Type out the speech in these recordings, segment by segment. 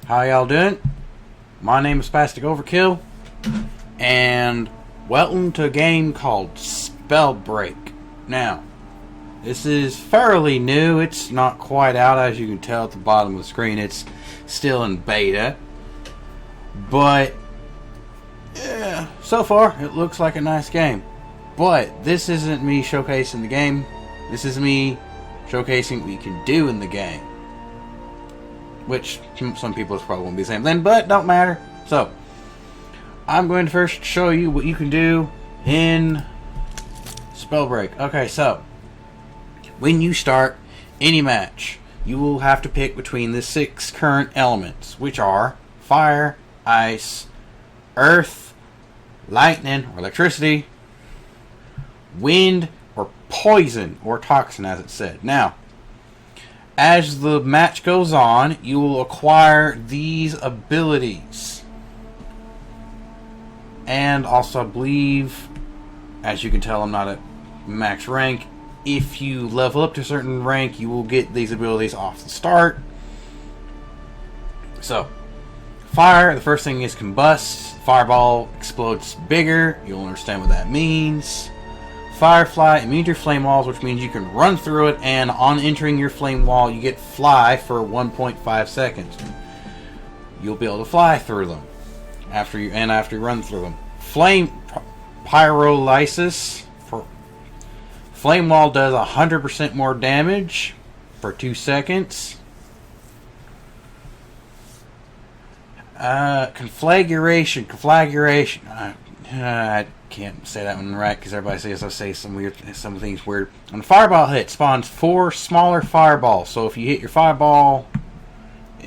How y'all doing? My name is Spastic Overkill, and welcome to a game called Spellbreak. Now, this is fairly new. It's not quite out, as you can tell at the bottom of the screen. It's still in beta. But, yeah, so far, it looks like a nice game. But, this isn't me showcasing the game. This is me showcasing what you can do in the game. Which, some people probably won't be the same thing, but don't matter. So, I'm going to first show you what you can do in Spellbreak. Okay, so, when you start any match, you will have to pick between the 6 current elements, which are fire, ice, earth, lightning, or electricity, wind, or poison, or toxin, as it said. Now, as the match goes on, you will acquire these abilities. And also, I believe, as you can tell, I'm not at max rank. If you level up to a certain rank, you will get these abilities off the start. So, fire, the first thing is combust. Fireball explodes bigger. You'll understand what that means. Firefly, immune to flame walls, which means you can run through it, and on entering your flame wall, you get fly for 1.5 seconds. You'll be able to fly through them after you run through them. Flame pyrolysis. Flame wall does 100% more damage for 2 seconds. Conflagration. I can't say that one right because everybody says I say some things weird. When a fireball hit, spawns 4 smaller fireballs. So if you hit your fireball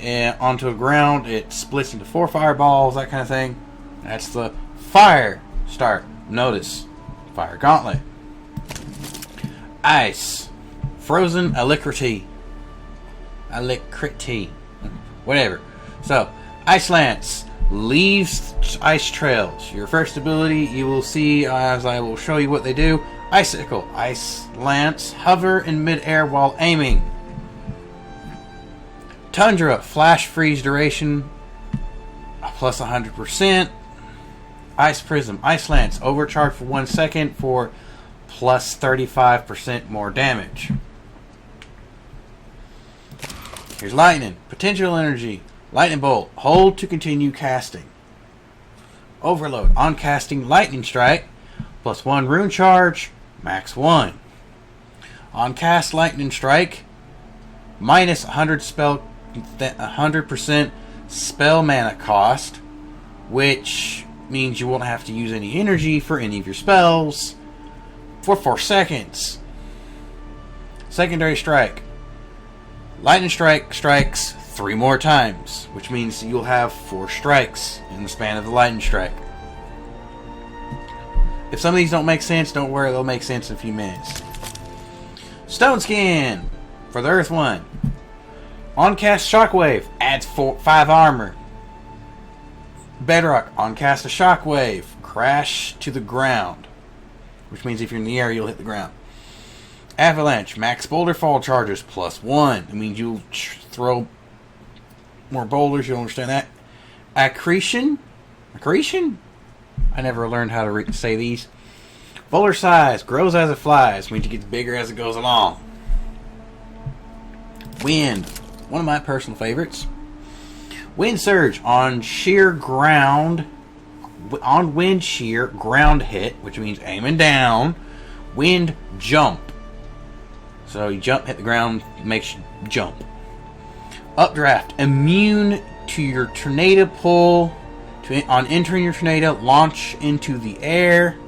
onto a ground, it splits into 4 fireballs, that kind of thing. That's the fire start. Notice, fire gauntlet. Ice, frozen alacrity, whatever. So, ice lance leaves ice trails. Your first ability, you will see as I will show you what they do. Icicle, ice lance, hover in midair while aiming. Tundra, flash freeze duration plus 100%. Ice prism, ice lance, overcharge for 1 second for plus 35% more damage. Here's lightning, potential energy. Lightning bolt, hold to continue casting. Overload, on casting lightning strike, plus 1 rune charge, max 1. On cast lightning strike, minus 100% spell mana cost, which means you won't have to use any energy for any of your spells for 4 seconds. Secondary strike, lightning strike strikes 3 more times, which means you'll have 4 strikes in the span of the lightning strike. If some of these don't make sense, don't worry, they'll make sense in a few minutes. Stone Skin for the Earth one. On cast Shockwave adds 5 armor. Bedrock, on cast a Shockwave, crash to the ground, which means if you're in the air, you'll hit the ground. Avalanche, max boulder fall charges plus 1. It means you'll throw more boulders, you'll understand that. Accretion? I never learned how to say these. Boulder size, grows as it flies, means it gets bigger as it goes along. Wind, one of my personal favorites. Wind surge, on wind shear, ground hit, which means aiming down. Wind jump. So you jump, hit the ground, makes you jump. Updraft, immune to your tornado pull. On entering your tornado, launch into the air.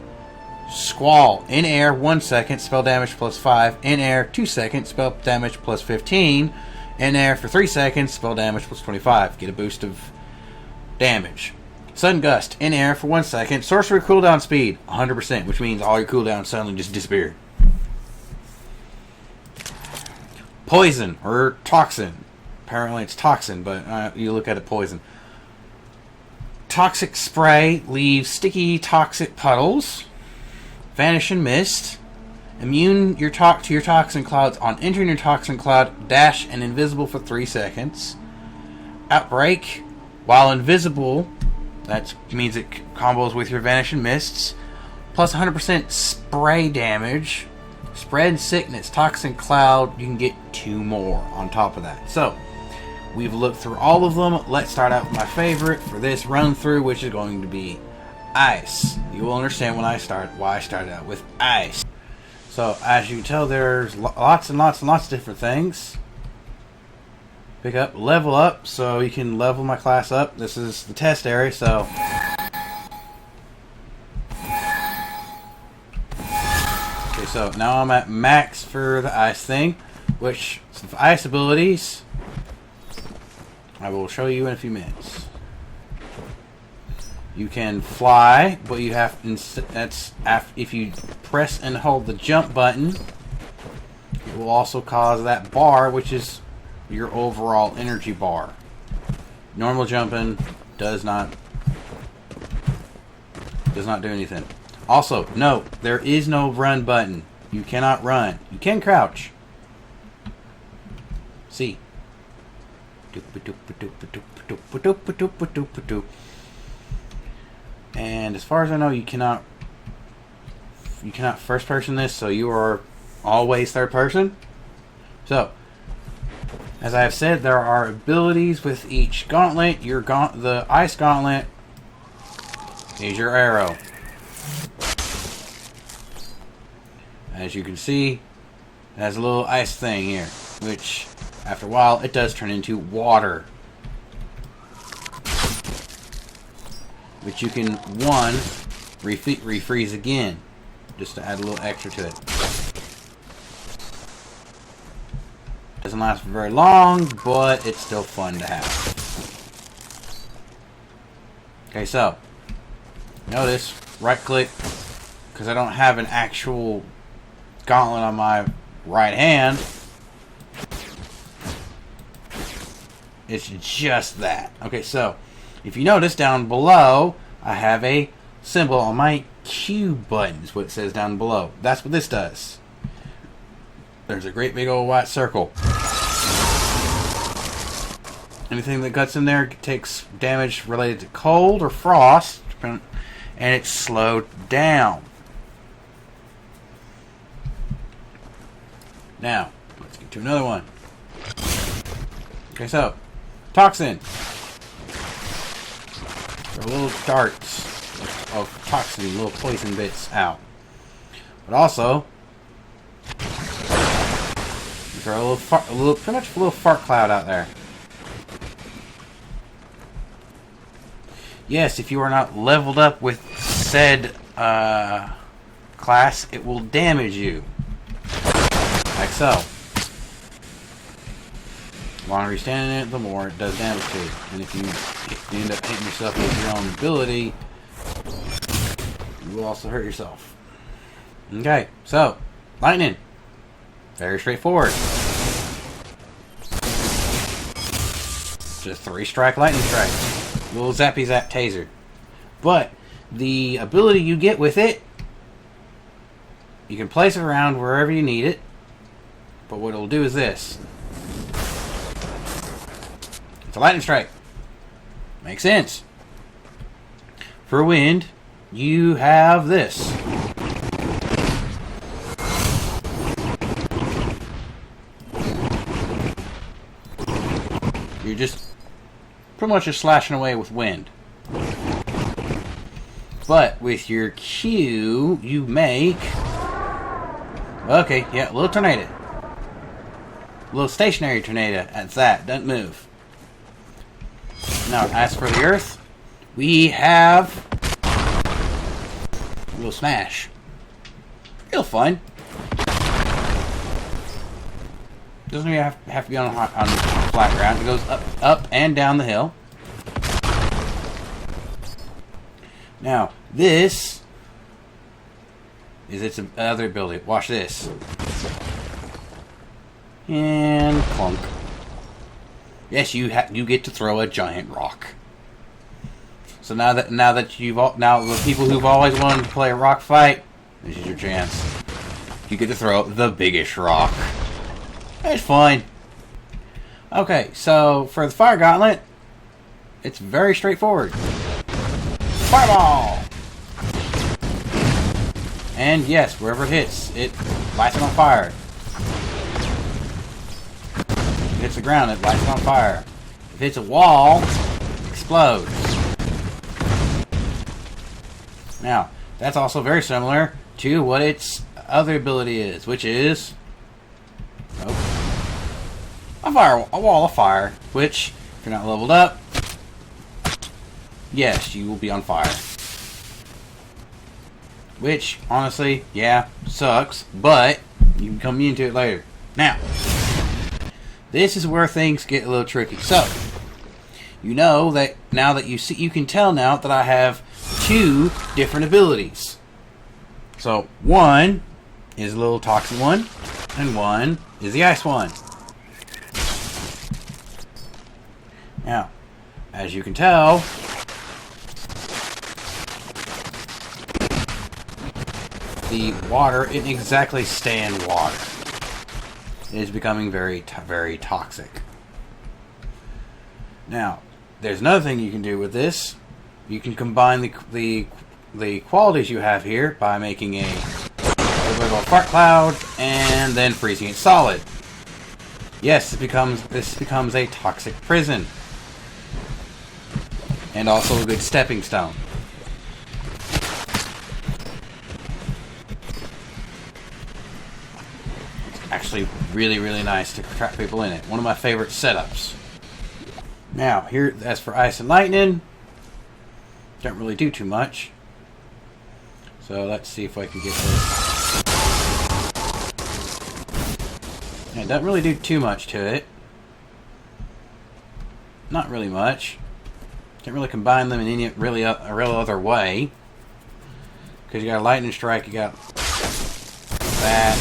Squall, in air 1 second, spell damage plus 5. In air 2 seconds, spell damage plus 15. In air for 3 seconds, spell damage plus 25. Get a boost of damage. Sudden gust, in air for 1 second. Sorcery cooldown speed 100%, which means all your cooldowns suddenly just disappear. Poison or toxin. Apparently it's toxin, but you look at it poison. Toxic spray leaves sticky toxic puddles. Vanish and mist. Immune to your toxin clouds on entering your toxin cloud. Dash and invisible for 3 seconds. Outbreak. While invisible, that means it combos with your Vanishing Mists. Plus 100% spray damage. Spread Sickness, Toxin Cloud. You can get 2 more on top of that. So, we've looked through all of them. Let's start out with my favorite for this run through, which is going to be Ice. You will understand why I started out with Ice. So, as you can tell, there's lots and lots and lots of different things. Pick up, level up, so you can level my class up. This is the test area, so... Okay, so now I'm at max for the ice thing, which, some ice abilities, I will show you in a few minutes. You can fly, but you have, if you press and hold the jump button, it will also cause that bar, which is your overall energy bar. Normal jumping does not do anything. Also, no, there is no run button. You cannot run. You can crouch. See. And as far as I know, you cannot first person this, so you are always third person. So, as I have said, there are abilities with each gauntlet. The ice gauntlet is your arrow. As you can see, it has a little ice thing here, which after a while it does turn into water, which you can refreeze again, just to add a little extra to it. Doesn't last for very long, but it's still fun to have. Okay, so notice right click, because I don't have an actual gauntlet on my right hand. It's just that. Okay, so if you notice down below, I have a symbol on my Q button, is what it says down below. That's what this does. There's a great big old white circle. Anything that gets in there takes damage related to cold or frost, and it's slowed down. Now, let's get to another one. Okay, so, Toxin. There are little darts of toxin, little poison bits out. But also, there are pretty much a little fart cloud out there. Yes, if you are not leveled up with said class, it will damage you. Like so. The longer you stand in it, the more it does damage to you. And if you end up hitting yourself with your own ability, you will also hurt yourself. Okay, so, lightning. Very straightforward. Just 3-strike lightning strike. Little zappy zap taser. But the ability you get with it, you can place it around wherever you need it. But what it'll do is this. It's a lightning strike. Makes sense. For wind, you have this. You're just pretty much just slashing away with wind. But with your Q, you make... Okay, yeah, a little tornado. A little stationary tornado at that. Doesn't move. Now, as for the earth, we have a little smash. Real fun. Doesn't even have to be on flat ground. It goes up and down the hill. Now, this is its other ability. Watch this. And clunk. Yes, you get to throw a giant rock. So now that the people who've always wanted to play a rock fight, this is your chance. You get to throw the biggest rock. It's fun. Okay, so for the fire gauntlet, It's very straightforward. Fireball! And yes, wherever it hits, it lights it on fire. If it hits the ground, it lights it on fire. If it hits a wall, it explodes. Now, that's also very similar to what its other ability is, which is a wall of fire, which, if you're not leveled up, yes, you will be on fire. Which, honestly, yeah, sucks, but you can come immune to it later. Now, this is where things get a little tricky. So, you know that now that you see, you can tell now that I have 2 different abilities. So, one is a little toxic one, and one is the ice one. Now, as you can tell, the water isn't exactly staying water. It is becoming very toxic. Now, there's another thing you can do with this. You can combine the qualities you have here by making a little fart cloud and then freezing it solid. Yes, this becomes a toxic prison. And also a good stepping stone. It's actually really nice to trap people in it. One of my favorite setups. Now, here, as for ice and lightning, don't really do too much. So let's see if I can get this. Yeah, it doesn't really do too much to it. Not really much. Can't really combine them in any really a real other way. Because you got a lightning strike, you got that.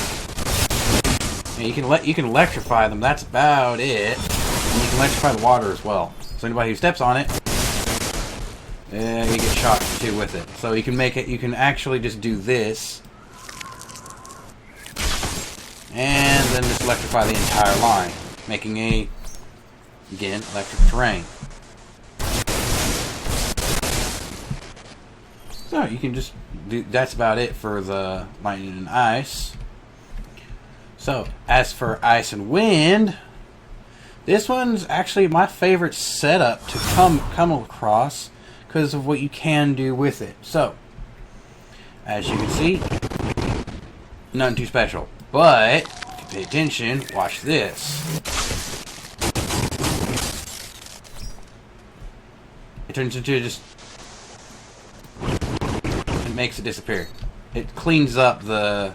Yeah, you can electrify them. That's about it. And you can electrify the water as well. So anybody who steps on it, you get shot too with it. So you can make it. You can actually just do this, and then just electrify the entire line, making a again electric terrain. So you can just do. That's about it for the lightning and ice. So as for ice and wind, this one's actually my favorite setup to come across because of what you can do with it. So as you can see, nothing too special. But if you pay attention, watch this. It turns into just. It makes it disappear. It cleans up the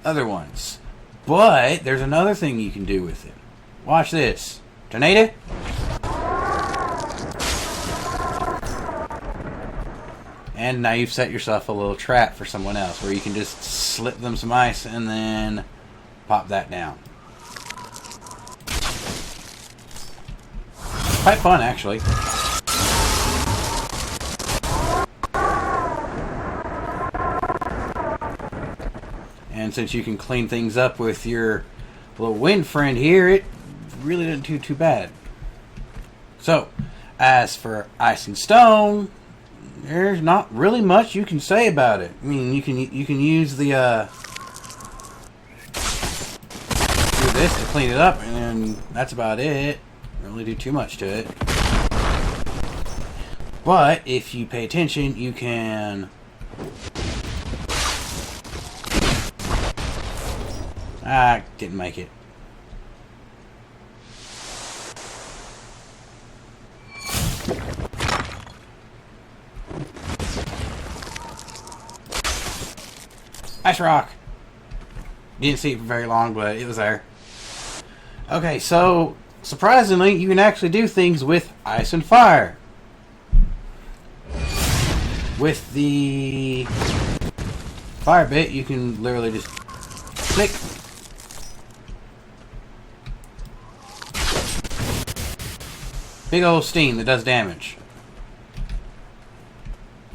other ones. But there's another thing you can do with it. Watch this. Tornado. And now you've set yourself a little trap for someone else where you can just slip them some ice and then pop that down. Quite fun, actually. And since you can clean things up with your little wind friend here, it really doesn't do too bad. So, as for ice and stone, there's not really much you can say about it. I mean, you can use the do this to clean it up, and then that's about it. Don't really do too much to it. But if you pay attention, you can. I didn't make it. Ice rock. Didn't see it for very long, but it was there. Okay, so surprisingly, you can actually do things with ice and fire. With the fire bit, you can literally just click. Big old steam that does damage.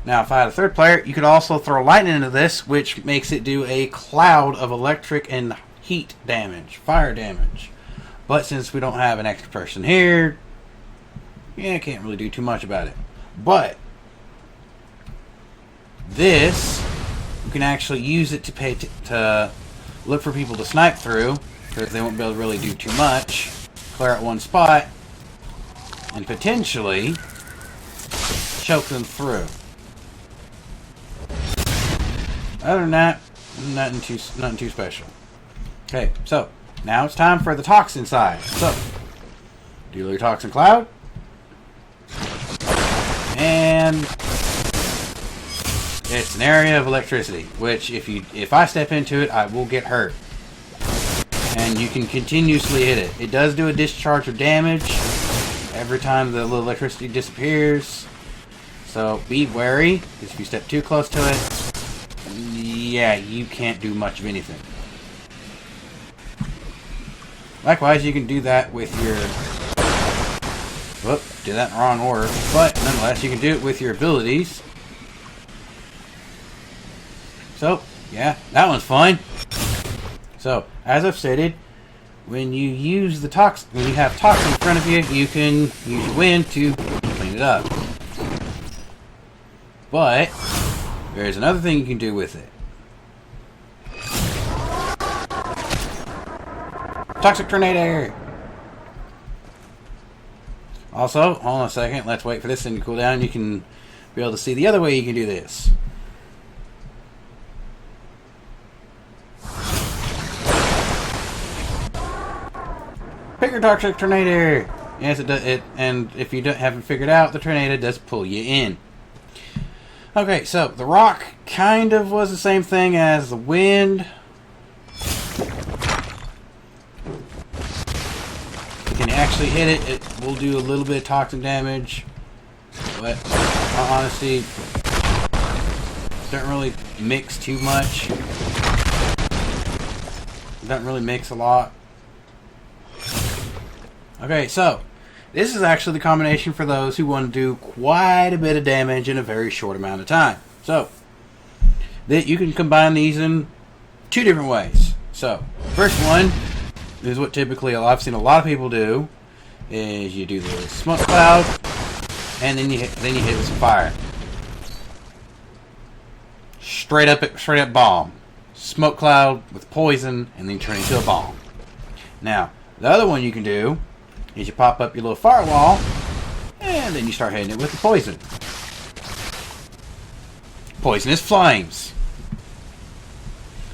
Now, if I had a third player, you could also throw lightning into this, which makes it do a cloud of electric and heat damage, fire damage. But since we don't have an extra person here, yeah, can't really do too much about it. But this, you can actually use it to look for people to snipe through, because they won't be able to really do too much. Clear out one spot, and potentially choke them through. Other than that, nothing too special. Okay, so now it's time for the toxin side. So, deal your toxin cloud, and it's an area of electricity, which if I step into it, I will get hurt. And you can continuously hit it. It does do a discharge of damage every time the little electricity disappears. So be wary, because if you step too close to it, yeah, you can't do much of anything. Likewise, you can do that with your... Whoop, did that in the wrong order. But nonetheless, you can do it with your abilities. So, yeah, that one's fine. So, as I've stated, when you use the when you have toxin in front of you, you can use your wind to clean it up. But there's another thing you can do with it. Toxic tornado. Also, hold on a second. Let's wait for this thing to cool down. You can be able to see the other way you can do this. Pick your toxic tornado. Yes, it does. And if you haven't figured out, the tornado does pull you in. Okay, so the rock kind of was the same thing as the wind. Can you actually hit it? It will do a little bit of toxin damage, but honestly, don't really mix too much. Doesn't really mix a lot. Okay, so this is actually the combination for those who want to do quite a bit of damage in a very short amount of time. So that you can combine these in two different ways. So first one is what typically I've seen a lot of people do, is you do the smoke cloud, and then you hit with some fire. Straight up bomb. Smoke cloud with poison, and then turn into a bomb. Now the other one you can do is you pop up your little firewall, and then you start hitting it with the poison. Poisonous flames.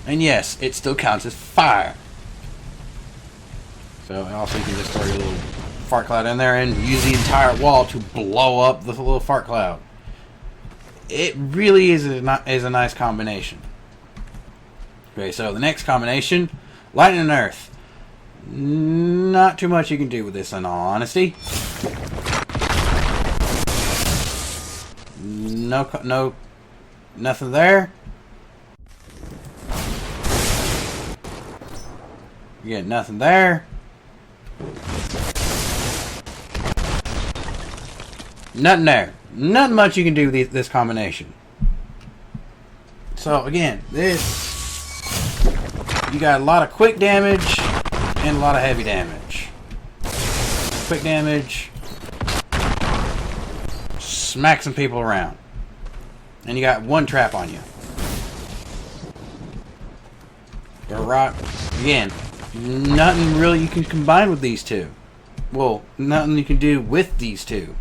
And yes, it still counts as fire. So also you can just throw your little fart cloud in there and use the entire wall to blow up the little fart cloud. It really is a nice combination. Okay, so the next combination, lightning and earth. Not too much you can do with this, in all honesty. No, nothing there. Again, nothing there. Nothing there. Nothing much you can do with this combination. So again, you got a lot of quick damage and a lot of heavy damage. Quick damage, smack some people around, and you got one trap on you. The rock, again, nothing really you can combine with these two. Well, nothing you can do with these two.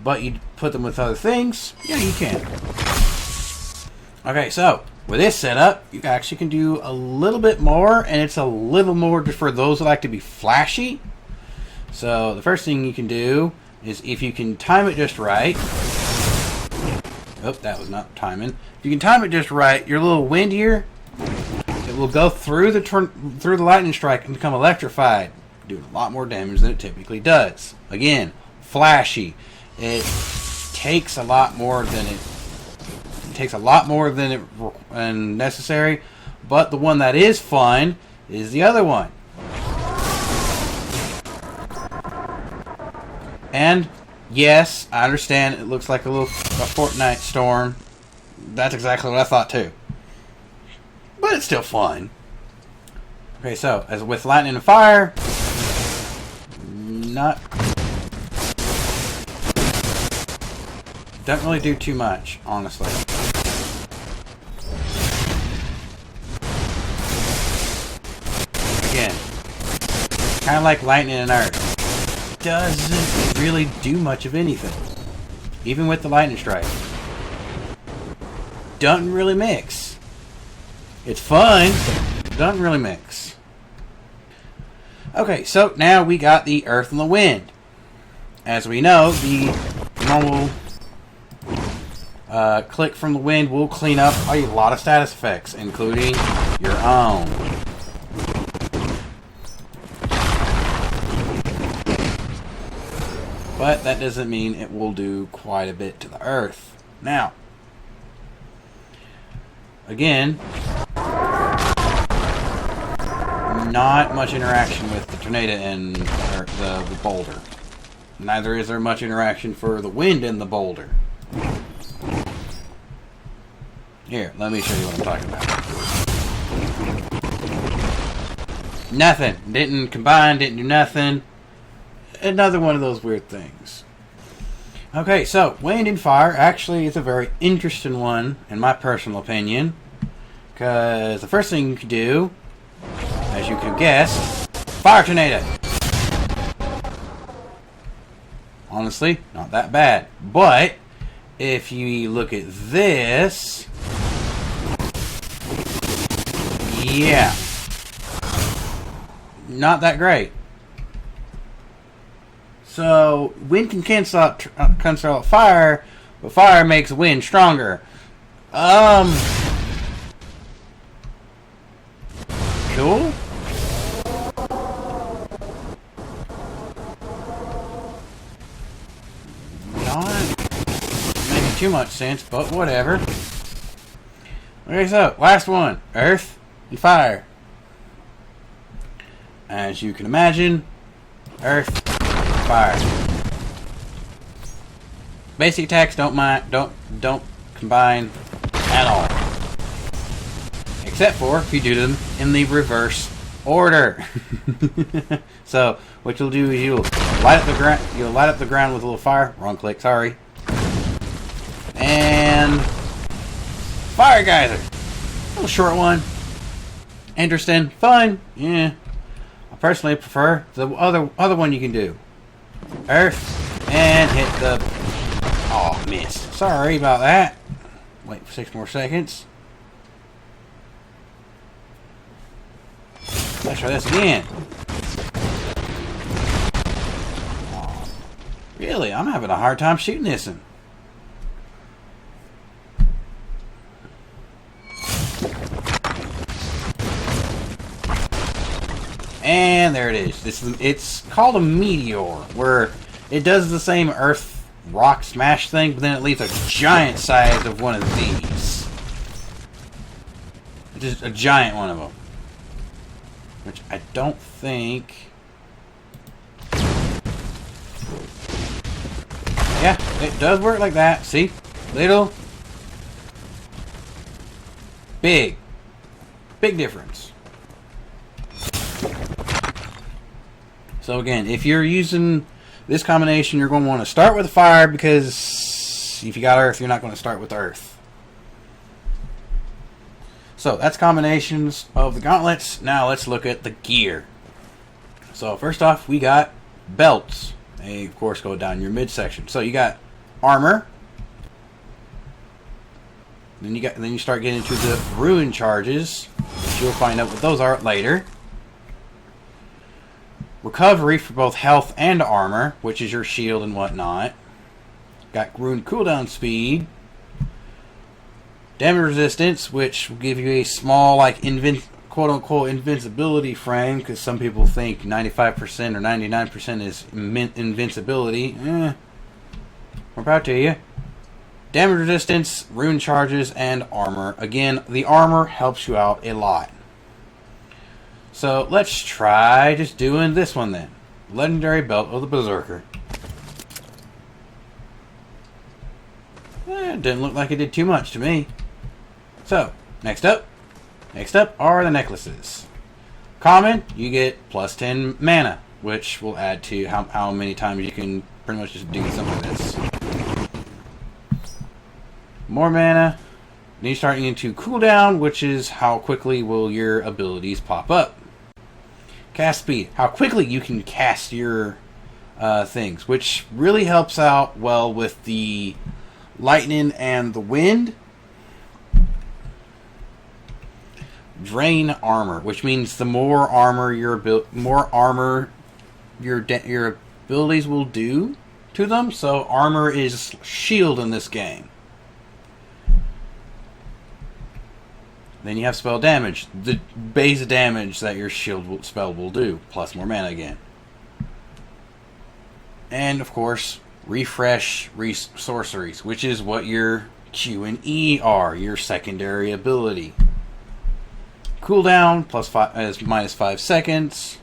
But you put them with other things, yeah, you can. Okay, so with this setup, you actually can do a little bit more, and it's a little more for those that like to be flashy. So the first thing you can do is, if you can time it just right. Oh, that was not timing. If you can time it just right, your little wind here, it will go through the lightning strike and become electrified, doing a lot more damage than it typically does. Again, flashy. It takes a lot more than necessary, but the one that is fun is the other one. And yes, I understand it looks like a Fortnite storm. That's exactly what I thought too. But it's still fun. Okay, so as with lightning and fire, not Don't really do too much, honestly. Again, kind of like lightning and earth. Doesn't really do much of anything. Even with the lightning strike. Doesn't really mix. It's fun, but doesn't really mix. Okay, so now we got the earth and the wind. As we know, the normal click from the wind will clean up a lot of status effects, including your own. But that doesn't mean it will do quite a bit to the earth. Now, again, not much interaction with the tornado and the boulder. Neither is there much interaction for the wind and the boulder. Here, let me show you what I'm talking about. Nothing. Didn't combine, didn't do nothing. Another one of those weird things. Okay, so wind and fire actually is a very interesting one, in my personal opinion. Because the first thing you can do, as you can guess, fire tornado. Honestly, not that bad. But if you look at this, yeah, not that great. So wind can cancel out fire, but fire makes wind stronger. Cool. Not making too much sense, but whatever. Okay, so last one: earth and fire. As you can imagine, earth, fire. Basic attacks don't combine at all, except for if you do them in the reverse order. So what you'll do is you'll light up the ground. You'll light up the ground with a little fire. Wrong click. Sorry. And fire geyser. A little short one. Interesting. Fun. Yeah. I personally prefer the other one you can do. Earth and hit the. Oh, missed. Sorry about that. Wait for 6 more seconds. Let's try this again. Oh, really? I'm having a hard time shooting this one. And there it is. It's called a meteor, where it does the same earth rock smash thing, but then it leaves a giant size of one of these. Just a giant one of them. Which I don't think... Yeah, it does work like that. See? Little. Big. Big difference. So again, if you're using this combination, you're going to want to start with fire, because if you got earth, you're not going to start with earth. So that's combinations of the gauntlets. Now let's look at the gear. So first off, we got belts. They of course go down your midsection. So you got armor. Then you start getting into the ruin charges, which you'll find out what those are later. Recovery for both health and armor, which is your shield and whatnot. Got rune cooldown speed. Damage resistance, which will give you a small, like, quote-unquote invincibility frame, because some people think 95% or 99% is invincibility. More power to you. Damage resistance, rune charges, and armor. Again, the armor helps you out a lot. So let's try just doing this one then. Legendary Belt of the Berserker. It didn't look like it did too much to me. So, next up are the necklaces. Common, you get plus 10 mana, which will add to how many times you can pretty much just do something like this. more mana. Then you start into cooldown, which is how quickly will your abilities pop up. Cast speed, how quickly you can cast your things, which really helps out well with the lightning and the wind. Drain armor, which means the more armor your abilities will do to them. So armor is shield in this game. Then you have spell damage, the base damage that your spell will do, plus more mana again. And of course, refresh sorceries, which is what your Q and E are, your secondary ability. Cooldown minus 5 seconds.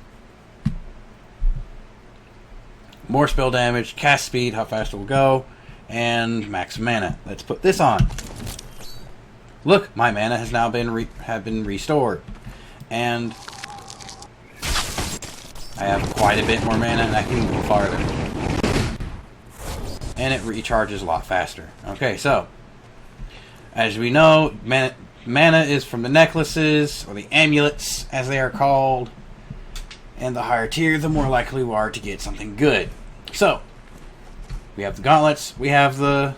More spell damage, cast speed, how fast it will go, and max mana. Let's put this on. Look, my mana has now been restored, and I have quite a bit more mana, and I can go farther. And it recharges a lot faster. Okay, so as we know, mana is from the necklaces, or the amulets, as they are called. And the higher tier, the more likely you are to get something good. So, we have the gauntlets, we have the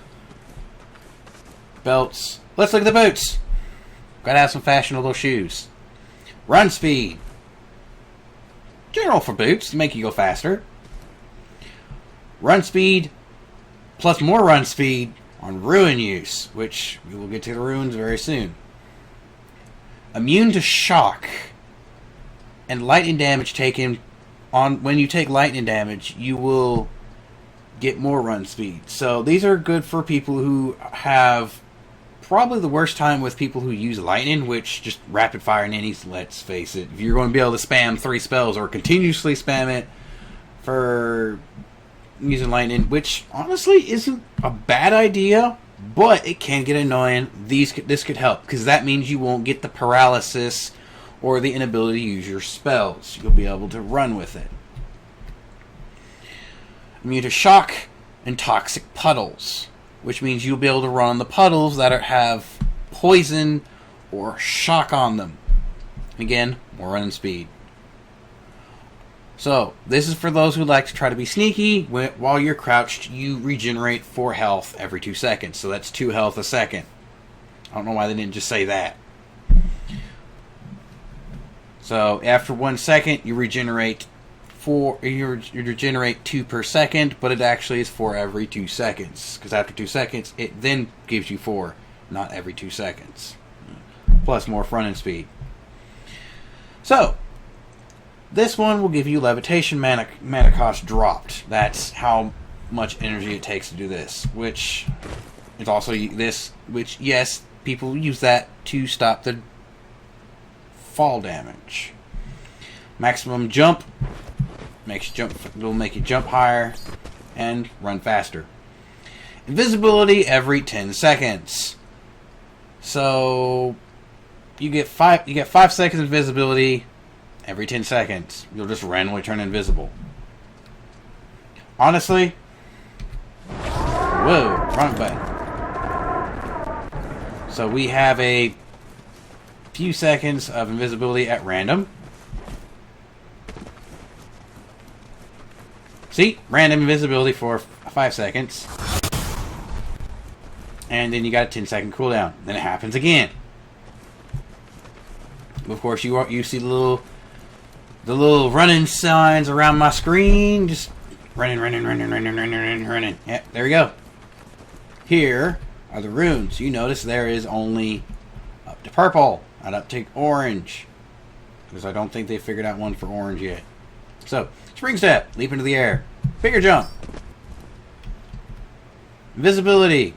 belts. Let's look at the boots. Gotta have some fashionable shoes. Run speed. General for boots, to make you go faster. Run speed, plus more run speed on ruin use, which we will get to the ruins very soon. Immune to shock and lightning damage taken on. When you take lightning damage, you will get more run speed. So these are good for people who have probably the worst time with people who use lightning, which just rapid fire ninnies, let's face it. If you're going to be able to spam 3 spells or continuously spam it for using lightning, which honestly isn't a bad idea, but it can get annoying. This could help, because that means you won't get the paralysis or the inability to use your spells. You'll be able to run with it. Immune to shock and toxic puddles, which means you'll be able to run on the puddles that have poison or shock on them. Again, more running speed. So, this is for those who like to try to be sneaky. While you're crouched, you regenerate 4 health every 2 seconds. So that's 2 health a second. I don't know why they didn't just say that. So, after 1 second, you regenerate 2 per second, but it actually is 4 every 2 seconds. Because after 2 seconds, it then gives you 4, not every 2 seconds. Plus more running speed. So, this one will give you levitation mana cost dropped. That's how much energy it takes to do this. Which is also which, yes, people use that to stop the fall damage. Maximum jump will make you jump higher and run faster. Invisibility every 10 seconds. So you get 5 seconds of invisibility every 10 seconds. You'll just randomly turn invisible. Honestly, whoa, wrong button. So we have a few seconds of invisibility at random. See? Random invisibility for 5 seconds. And then you got a 10-second cooldown. Then it happens again. Of course, you see the little running signs around my screen. Just running. Yeah, there we go. Here are the runes. You notice there is only up to purple, not up to orange. Because I don't think they figured out one for orange yet. So, spring step, leap into the air. Bigger jump. Invisibility.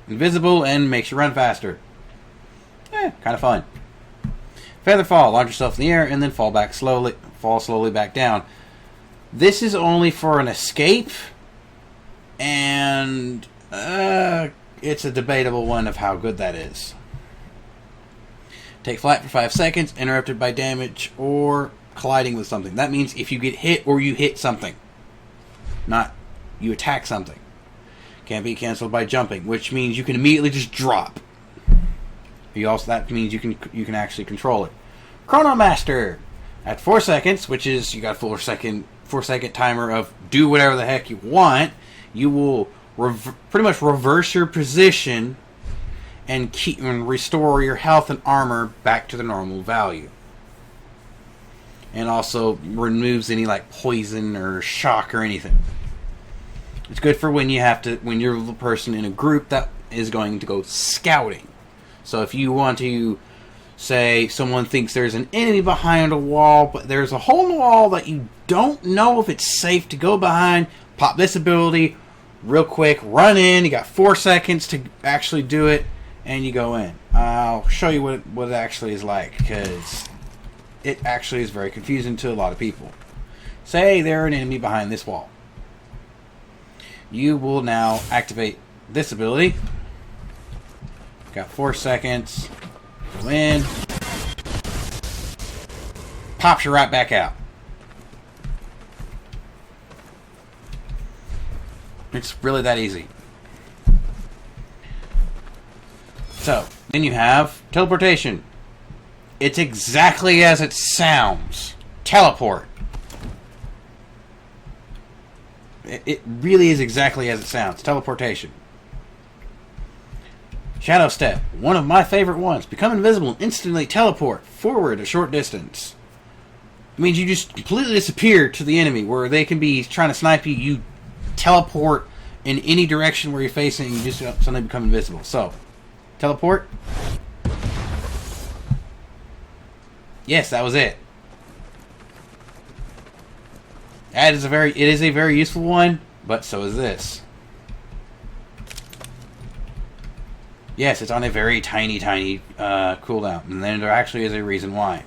Invisible and makes you run faster. Kind of fun. Feather fall, launch yourself in the air and then fall slowly back down. This is only for an escape, and it's a debatable one of how good that is. Take flight for 5 seconds, interrupted by damage or colliding with something. That means if you get hit or you hit something, not you attack something. Can't be canceled by jumping, which means you can immediately just drop. That means you can actually control it. Chrono Master at 4 seconds, which is you got a 4 second timer of do whatever the heck you want. You will pretty much reverse your position and restore your health and armor back to the normal value. And also removes any like poison or shock or anything. It's good for when you're the person in a group that is going to go scouting. So if you want to say someone thinks there's an enemy behind a wall, but there's a hole in the wall that you don't know if it's safe to go behind, pop this ability real quick, run in, you got 4 seconds to actually do it, and you go in. I'll show you what it actually is like, because it actually is very confusing to a lot of people. Say there's an enemy behind this wall. You will now activate this ability. Got 4 seconds. Go in. Pops you right back out. It's really that easy. So, then you have teleportation. It's exactly as it sounds. Teleport. It really is exactly as it sounds. Teleportation. Shadow Step. One of my favorite ones. Become invisible and instantly teleport forward a short distance. It means you just completely disappear to the enemy where they can be trying to snipe you. You teleport in any direction where you're facing and you just suddenly become invisible. So, teleport. Yes, that was it. It is a very useful one, but so is this. Yes, it's on a very tiny cooldown, and then there actually is a reason why.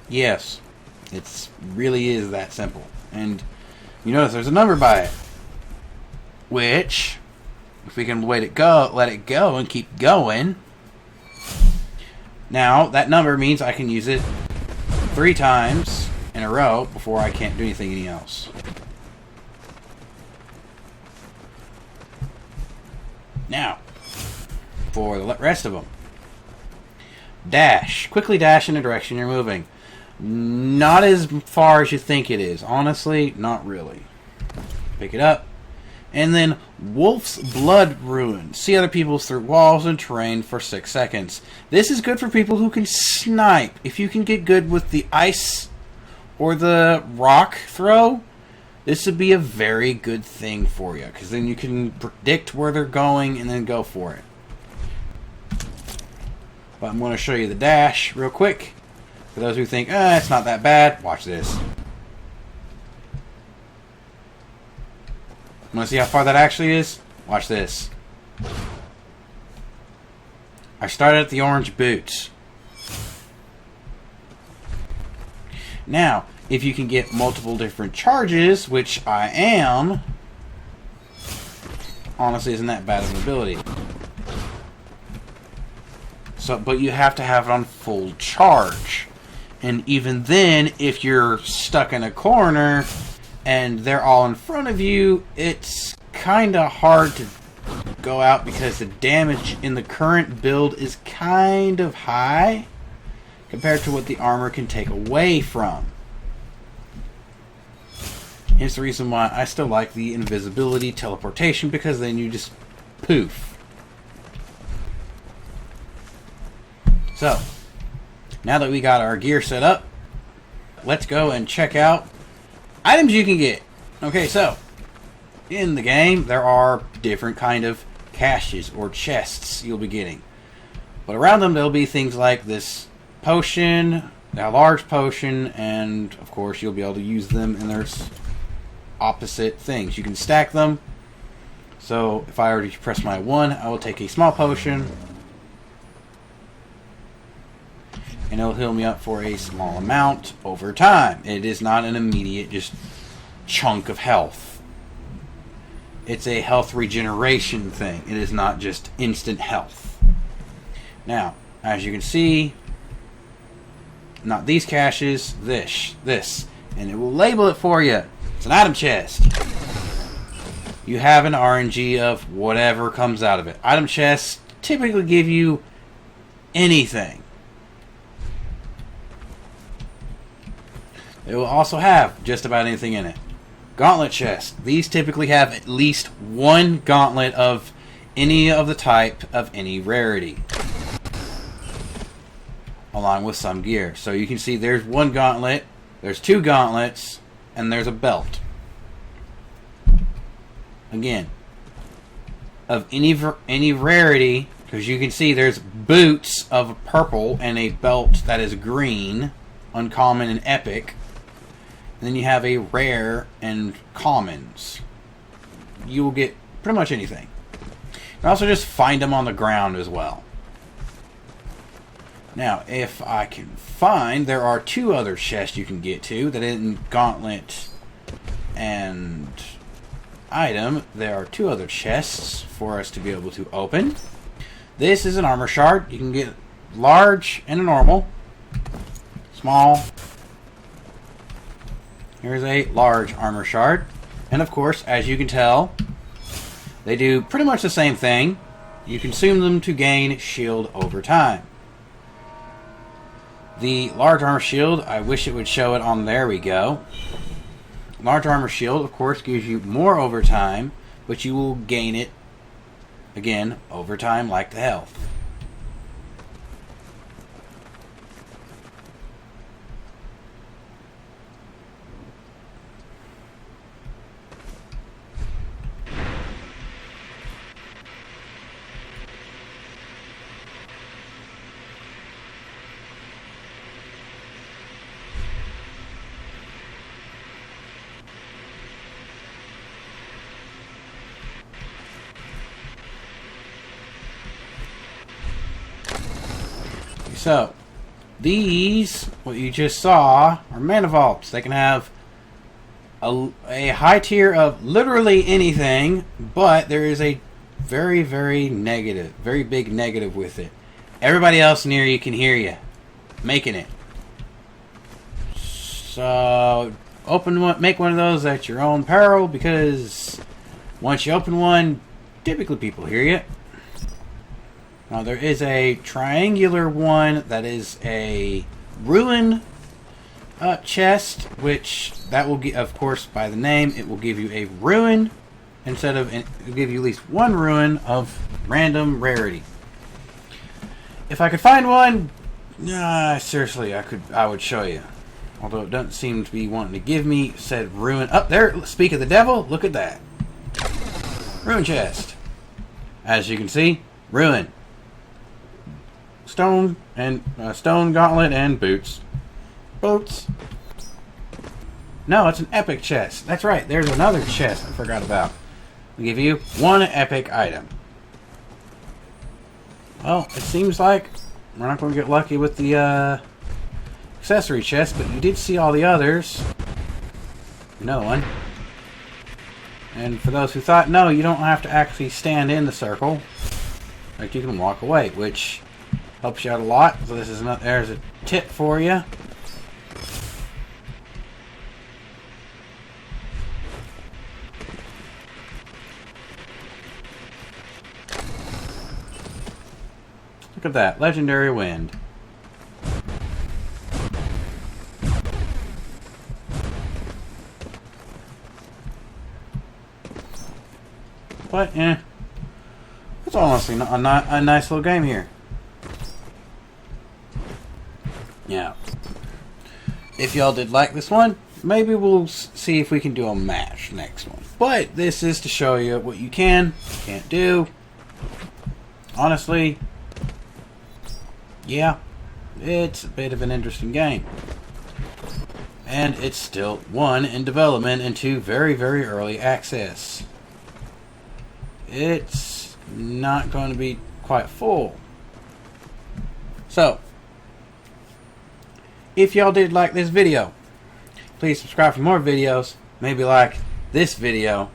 Yes, it really is that simple. And you notice there's a number by it, which, if we can let it go and keep going. Now, that number means I can use it 3 times in a row before I can't do anything else. Now, for the rest of them. Dash. Quickly dash in the direction you're moving. Not as far as you think it is. Honestly, not really. Pick it up. And then Wolf's Blood Ruin. See other people through walls and terrain for 6 seconds. This is good for people who can snipe. If you can get good with the ice or the rock throw, this would be a very good thing for you. Because then you can predict where they're going and then go for it. But I'm going to show you the dash real quick. For those who think, it's not that bad, watch this. Want to see how far that actually is? Watch this. I started at the orange boots. Now, if you can get multiple different charges, which I am, honestly isn't that bad of an ability. So, but you have to have it on full charge. And even then, if you're stuck in a corner and they're all in front of you, it's kind of hard to go out because the damage in the current build is kind of high compared to what the armor can take away from. Hence the reason why I still like the invisibility teleportation, because then you just poof. So, now that we got our gear set up, let's go and check out items you can get. Okay, so in the game there are different kind of caches or chests you'll be getting, but around them there'll be things like this potion, a large potion, and of course you'll be able to use them, and there's opposite things. You can stack them. So if I already press my 1, I will take a small potion and it'll heal me up for a small amount over time. It is not an immediate just chunk of health. It's a health regeneration thing. It is not just instant health. Now, as you can see, not these caches, this, and it will label it for you. It's an item chest. You have an RNG of whatever comes out of it. Item chests typically give you anything. It will also have just about anything in it. Gauntlet chests. These typically have at least one gauntlet of any of the type of any rarity, along with some gear. So you can see there's one gauntlet, there's two gauntlets, and there's a belt. Again, of any rarity, because you can see there's boots of purple and a belt that is green, uncommon and epic. And then you have a rare and commons. You will get pretty much anything. You can also just find them on the ground as well. Now, if I can find, there are two other chests you can get to that isn't gauntlet and item. There are two other chests for us to be able to open. This is an armor shard. You can get large and a normal. Small. Here's a large armor shard. And of course, as you can tell, they do pretty much the same thing. You consume them to gain shield over time. The large armor shield, I wish it would show it on, there we go. Large armor shield, of course, gives you more over time, but you will gain it, again, over time like the health. So, these, what you just saw, are mana vaults. They can have a high tier of literally anything, but there is a very, very negative, very big negative with it. Everybody else near you can hear you making it. So, open one, make one of those at your own peril, because once you open one, typically people hear you. Now there is a triangular one that is a ruin chest, which that will give, of course, by the name, it will give you a ruin instead of, it will give you at least one ruin of random rarity. If I could find one, seriously, I would show you. Although it doesn't seem to be wanting to give me said ruin. Up there, speak of the devil, look at that. Ruin chest. As you can see, ruin. Stone and stone gauntlet and boots. Boots. No, it's an epic chest. That's right. There's another chest I forgot about. We give you one epic item. Well, it seems like we're not going to get lucky with the accessory chest, but you did see all the others. Another one. And for those who thought, no, you don't have to actually stand in the circle. Like, you can walk away, which helps you out a lot. So this is not, there's a tip for you. Look at that, legendary wind. But it's honestly a nice little game here. Yeah. If y'all did like this one, maybe we'll see if we can do a match next one. But this is to show you what you can't do. Honestly, yeah, it's a bit of an interesting game. And it's still, one, in development, and two, very, very early access. It's not going to be quite full. So, if y'all did like this video, please subscribe for more videos. Maybe like this video.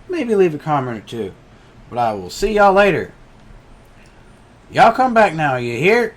Maybe leave a comment or two. But I will see y'all later. Y'all come back now, you hear?